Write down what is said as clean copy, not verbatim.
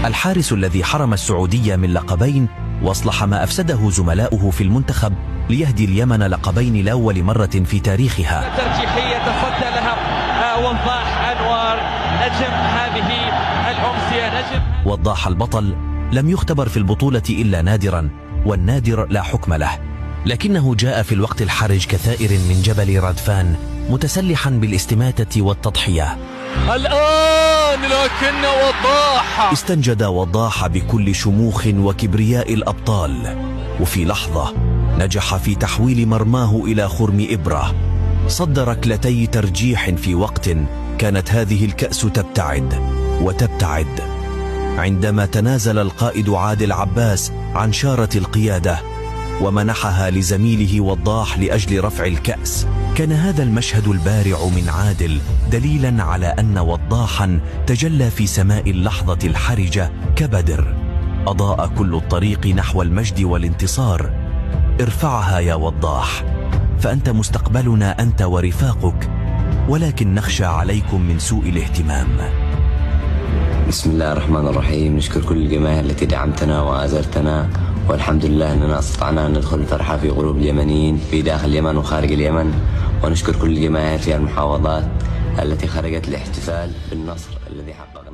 الحارس الذي حرم السعودية من لقبين واصلح ما أفسده زملاؤه في المنتخب ليهدي اليمن لقبين لأول مرة في تاريخها. ترجيحية تصدى لها وضاح أنوار نجم هذه الأمسية. نجم وضاح البطل لم يختبر في البطولة إلا نادرا، والنادر لا حكم له، لكنه جاء في الوقت الحرج كثائر من جبل ردفان متسلحا بالاستماتة والتضحية. الآن لكن وضاح استنجد وضاح بكل شموخ وكبرياء الأبطال، وفي لحظة نجح في تحويل مرماه إلى خرم إبرة، صد ركلتي ترجيح في وقت كانت هذه الكأس تبتعد وتبتعد، عندما تنازل القائد عادل عباس عن شارة القيادة ومنحها لزميله وضاح لأجل رفع الكأس. كان هذا المشهد البارع من عادل دليلا على أن وضاحا تجلى في سماء اللحظة الحرجة كبدر، أضاء كل الطريق نحو المجد والانتصار. ارفعها يا وضاح، فأنت مستقبلنا أنت ورفاقك، ولكن نخشى عليكم من سوء الاهتمام. بسم الله الرحمن الرحيم. نشكر كل الجماهير التي دعمتنا وآزرتنا، والحمد لله أننا استطعنا أن ندخل الفرحة في قلوب اليمنيين في داخل اليمن وخارج اليمن، ونشكر كل الجماهير في المحافظات التي خرجت للاحتفال بالنصر الذي حققناه.